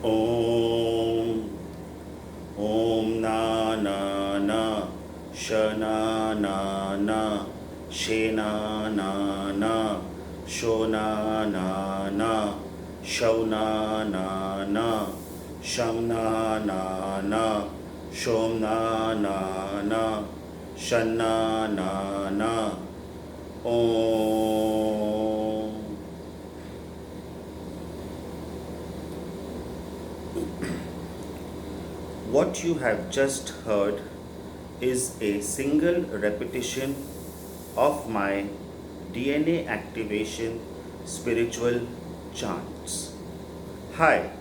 ॐ ॐ ना ना ना शना ना ना शेना ना ना शोना ना ना शौना ना ना शमना ना ना शोमना ना ना शन्ना ना ना ॐ What you have just heard is a single repetition of my DNA activation spiritual chants. Hi,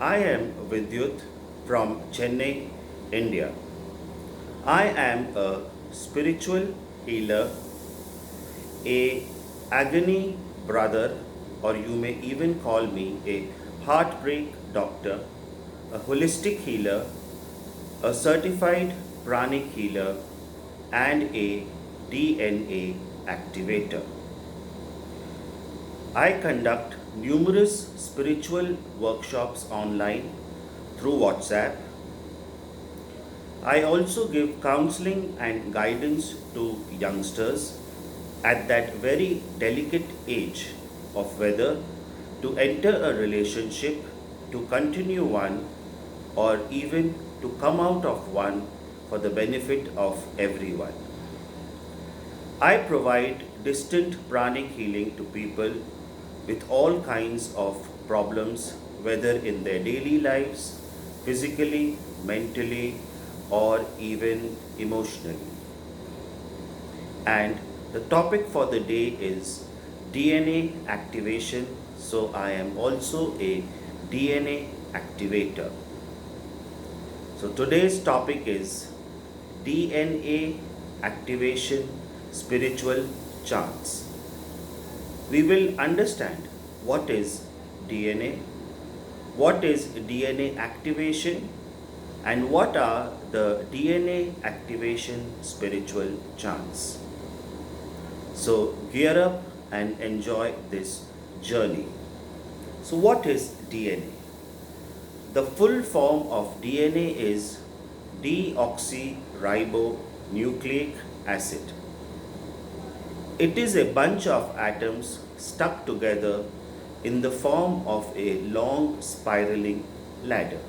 I am Vidyut from Chennai, India. I am a spiritual healer, a agony brother, or you may even call me a heartbreak doctor, a holistic healer, a certified pranic healer, and a DNA activator. I conduct numerous spiritual workshops online through WhatsApp. I also give counseling and guidance to youngsters at that very delicate age of whether to enter a relationship, to continue one, or even to come out of one for the benefit of everyone. I provide distant pranic healing to people with all kinds of problems, whether in their daily lives, physically, mentally, or even emotionally. And the topic for the day is DNA activation, so I am also a DNA activator. So today's topic is DNA activation spiritual chants. We will understand what is DNA, what is DNA activation, and what are the DNA activation spiritual chants. So gear up and enjoy this journey. So what is DNA? The full form of DNA is deoxyribonucleic acid. It is a bunch of atoms stuck together in the form of a long spiraling ladder.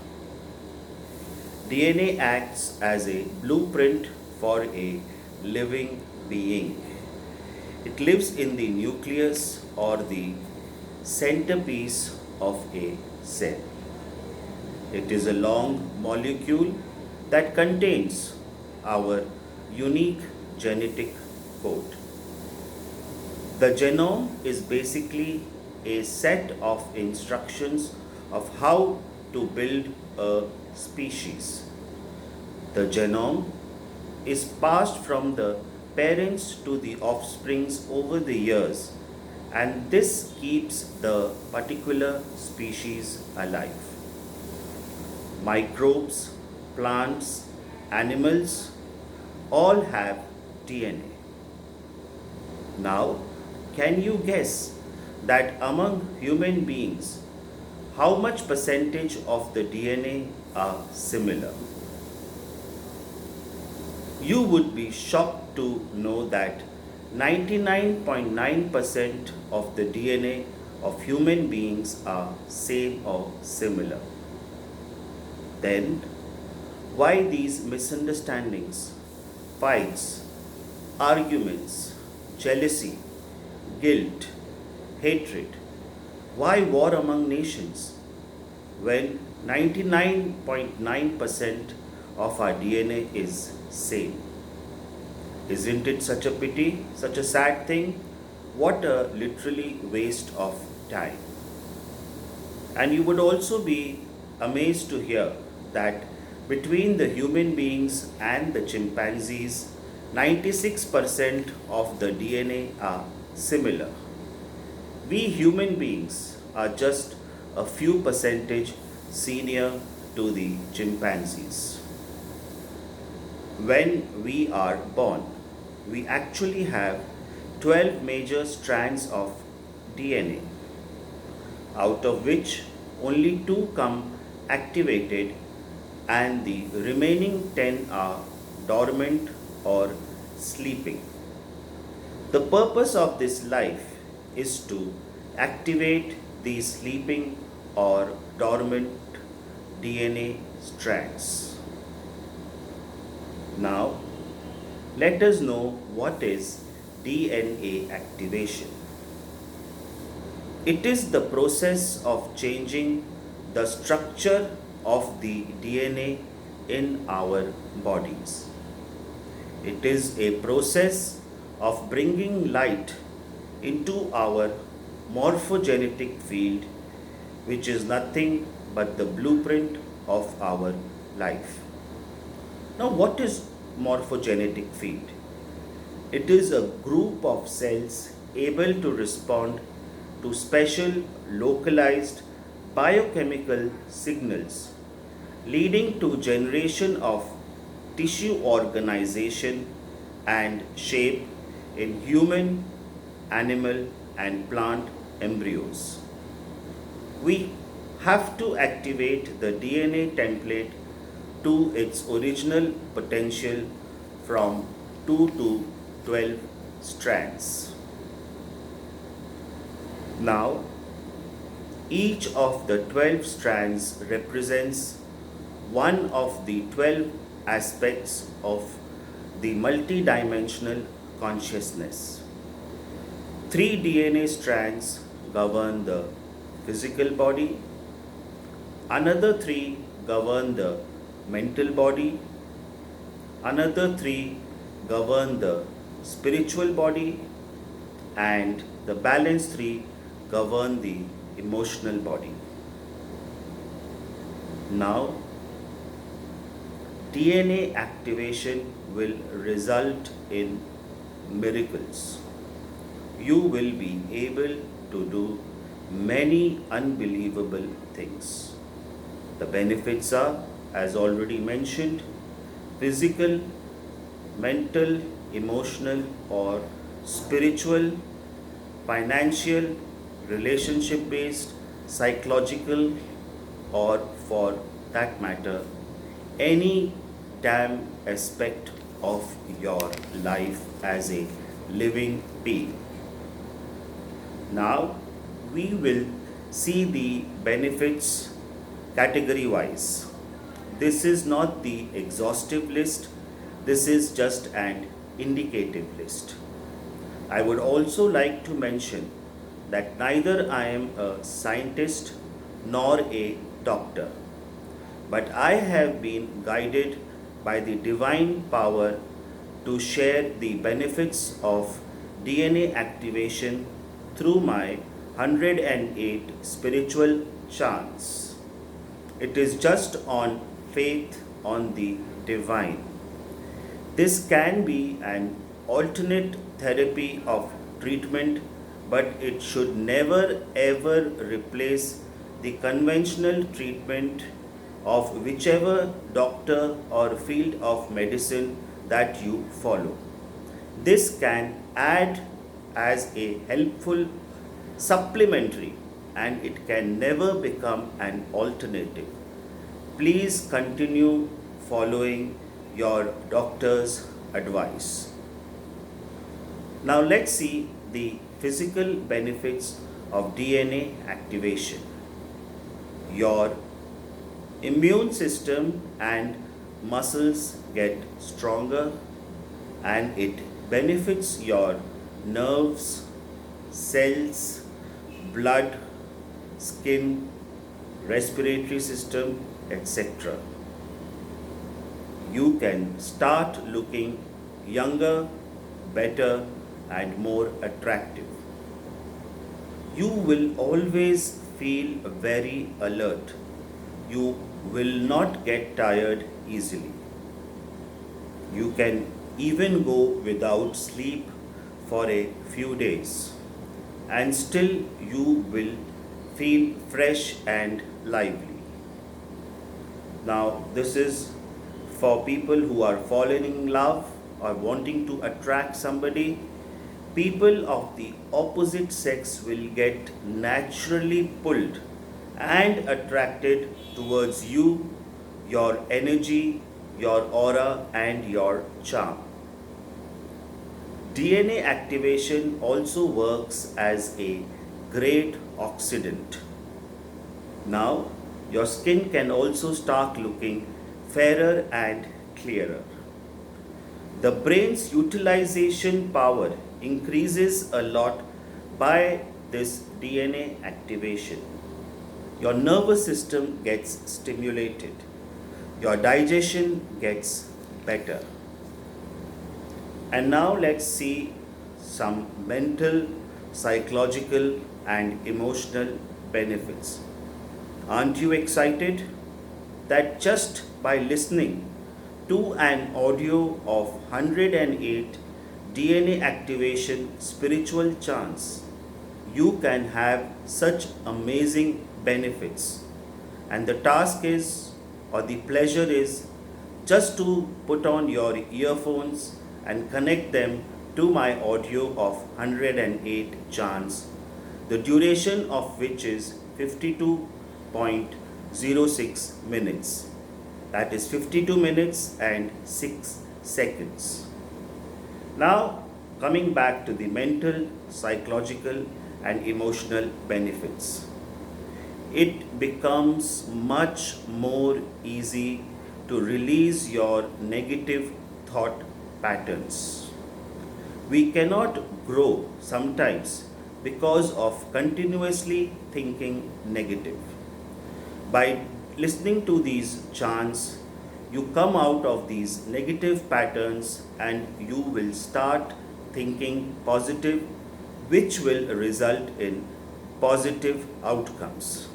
DNA acts as a blueprint for a living being. It lives in the nucleus or the centerpiece of a cell. It is a long molecule that contains our unique genetic code. The genome is basically a set of instructions of how to build a species. The genome is passed from the parents to the offsprings over the years, and this keeps the particular species alive. Microbes, plants, animals all have DNA. Now, can you guess that among human beings, how much percentage of the DNA are similar? You would be shocked to know that 99.9% of the DNA of human beings are same or similar. Then, why these misunderstandings, fights, arguments, jealousy, guilt, hatred? Why war among nations when 99.9% of our DNA is same? Isn't it such a pity, such a sad thing? What a literally waste of time. And you would also be amazed to hear that between the human beings and the chimpanzees, 96% of the DNA are similar. We human beings are just a few percentage senior to the chimpanzees. When we are born, we actually have 12 major strands of DNA, out of which only two come activated and the remaining 10 are dormant or sleeping. The purpose of this life is to activate these sleeping or dormant DNA strands. Now, let us know what is DNA activation. It is the process of changing the structure of the DNA in our bodies. It is a process of bringing light into our morphogenetic field, which is nothing but the blueprint of our life. Now, what is morphogenetic field? It is a group of cells able to respond to special localized biochemical signals, leading to generation of tissue organization and shape in human, animal and plant embryos. We have to activate the DNA template to its original potential from 2 to 12 strands. Now, each of the 12 strands represents one of the 12 aspects of the multidimensional consciousness. 3 DNA strands govern the physical body, another 3 govern the mental body, another 3 govern the spiritual body, and the balance 3 govern the emotional body. Now, DNA activation will result in miracles. You will be able to do many unbelievable things. The benefits are, as already mentioned, physical, mental, emotional, or spiritual, financial, relationship based, psychological, or for that matter, any damn aspect of your life as a living being. Now, we will see the benefits category wise. This is not the exhaustive list, this is just an indicative list. I would also like to mention that neither I am a scientist nor a doctor, but I have been guided by the divine power to share the benefits of DNA activation through my 108 spiritual chants. It is just on faith on the divine. This can be an alternate therapy of treatment, but it should never ever replace the conventional treatment of whichever doctor or field of medicine that you follow. This can add as a helpful supplementary and it can never become an alternative. Please continue following your doctor's advice. Now let's see the physical benefits of DNA activation. Your immune system and muscles get stronger and it benefits your nerves, cells, blood, skin, respiratory system, etc. You can start looking younger, better, and more attractive. You will always feel very alert. You will not get tired easily. You can even go without sleep for a few days and still you will feel fresh and lively. Now, this is for people who are falling in love or wanting to attract somebody. People of the opposite sex will get naturally pulled and attracted towards you, your energy, your aura, and your charm. DNA activation also works as a great oxidant. Now, your skin can also start looking fairer and clearer. The brain's utilization power increases a lot by this DNA activation. Your nervous system gets stimulated, your digestion gets better. And now let's see some mental, psychological, and emotional benefits. Aren't you excited that just by listening to an audio of 108 DNA activation spiritual chants, you can have such amazing benefits? And the task is, or the pleasure is, just to put on your earphones and connect them to my audio of 108 chants, the duration of which is 52.06 minutes. That is 52 minutes and 6 seconds. Now, coming back to the mental, psychological, and emotional benefits, it becomes much more easy to release your negative thought patterns. We cannot grow sometimes because of continuously thinking negative. By listening to these chants, you come out of these negative patterns and you will start thinking positive, which will result in positive outcomes.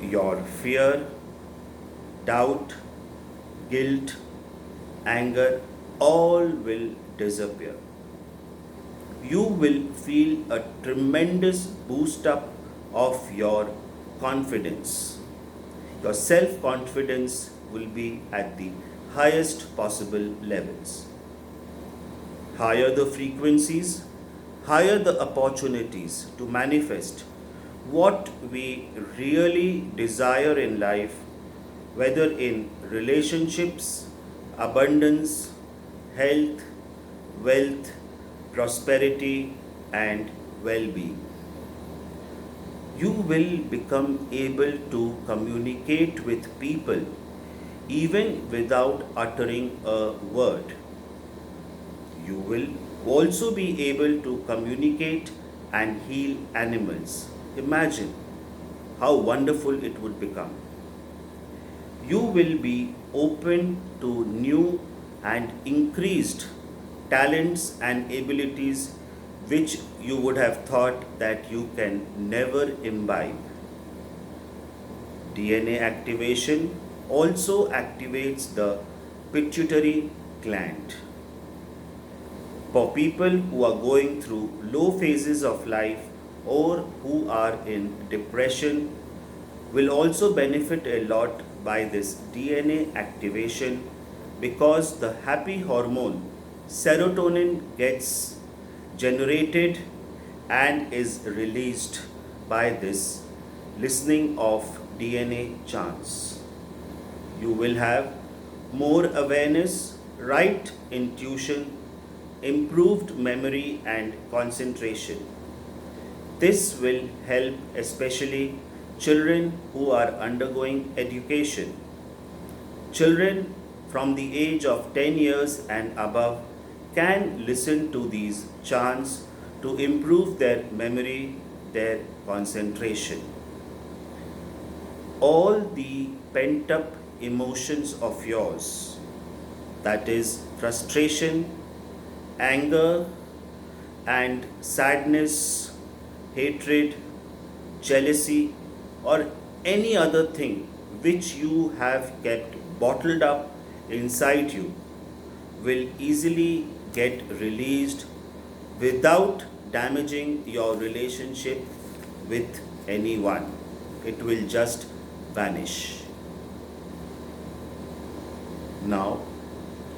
Your fear, doubt, guilt, anger, all will disappear. You will feel a tremendous boost up of your confidence. Your self confidence will be at the highest possible levels. Higher the frequencies, higher the opportunities to manifest what we really desire in life, whether in relationships, abundance, health, wealth, prosperity, and well being. You will become able to communicate with people even without uttering a word. You will also be able to communicate and heal animals. Imagine how wonderful it would become. You will be open to new and increased talents and abilities which you would have thought that you can never imbibe. DNA activation also activates the pituitary gland. For people who are going through low phases of life or who are in depression, will also benefit a lot by this DNA activation because the happy hormone serotonin gets generated and is released by this listening of DNA chants. You will have more awareness, right intuition, improved memory and concentration. This will help especially children who are undergoing education. Children from the age of 10 years and above can listen to these chants to improve their memory, their concentration. All the pent up emotions of yours, that is, frustration, anger, and sadness, hatred, jealousy, or any other thing which you have kept bottled up inside you, will easily get released without damaging your relationship with anyone. It will just vanish. Now,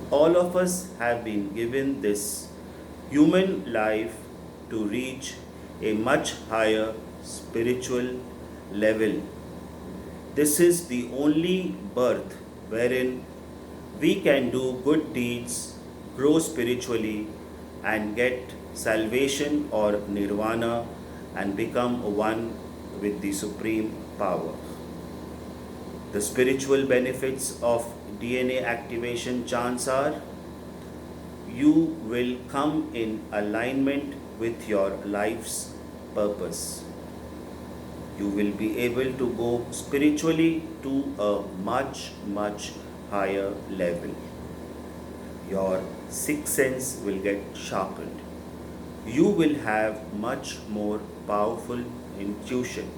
all of us have been given this human life to reach a much higher spiritual level. This is the only birth wherein we can do good deeds, grow spiritually, and get salvation or nirvana and become one with the supreme power. The spiritual benefits of DNA activation chants are: you will come in alignment with your life's purpose. You will be able to go spiritually to a much higher level. Your sixth sense will get sharpened. You will have much more powerful intuition.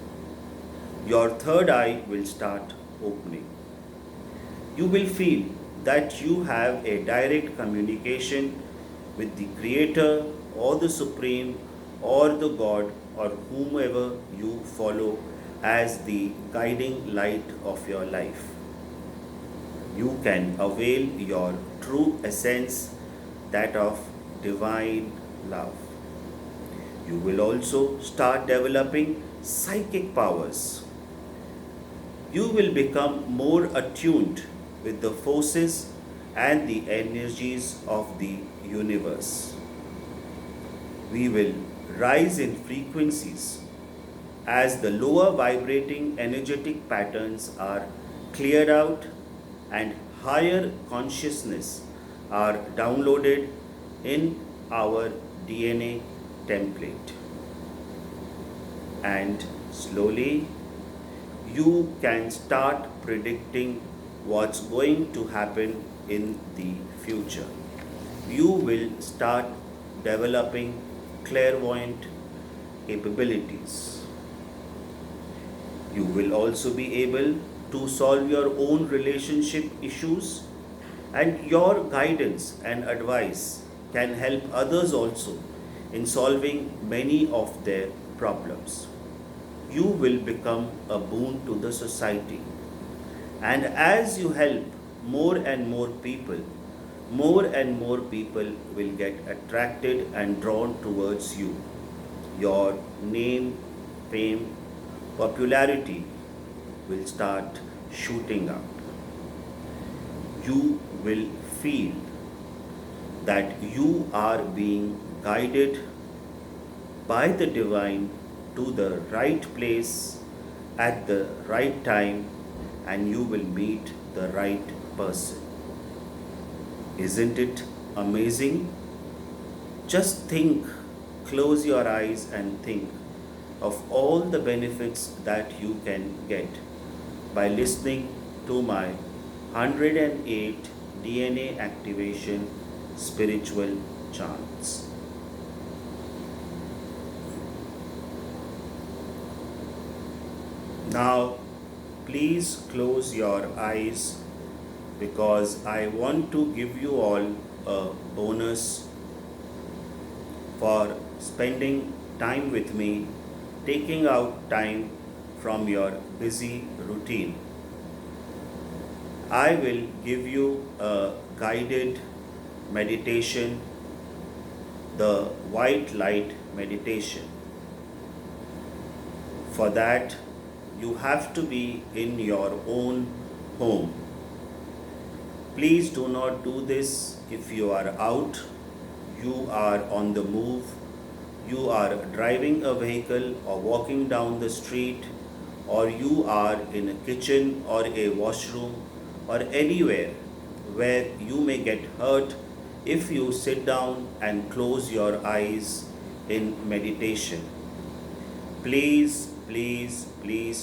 Your third eye will start opening. You will feel that you have a direct communication with the Creator or the Supreme or the God or whomever you follow as the guiding light of your life. You can avail your true essence, that of divine love. You will also start developing psychic powers. You will become more attuned with the forces and the energies of the universe. We will rise in frequencies as the lower vibrating energetic patterns are cleared out and higher consciousness are downloaded in our DNA template. And slowly you can start predicting what's going to happen in the future. You will start developing clairvoyant capabilities. You will also be able to solve your own relationship issues, and your guidance and advice can help others also in solving many of their problems. You will become a boon to the society. And as you help more and more people will get attracted and drawn towards you. Your name, fame, popularity will start shooting up. You will feel that you are being guided by the divine to the right place at the right time, and you will meet the right person. Isn't it amazing? Just think, close your eyes and think of all the benefits that you can get by listening to my 108 DNA activation spiritual chants. Now, please close your eyes, because I want to give you all a bonus for spending time with me, taking out time from your busy routine. I will give you a guided meditation, the white light meditation. For that, you have to be in your own home. Please do not do this if you are out, you are on the move, you are driving a vehicle or walking down the street, or you are in a kitchen or a washroom or anywhere where you may get hurt if you sit down and close your eyes in meditation. Please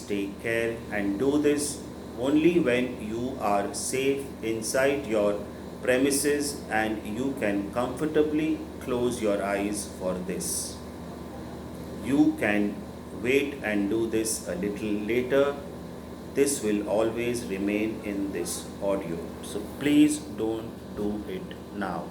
take care and do this only when you are safe inside your premises and you can comfortably close your eyes for this. You can wait and do this a little later. This will always remain in this audio. So please don't do it now.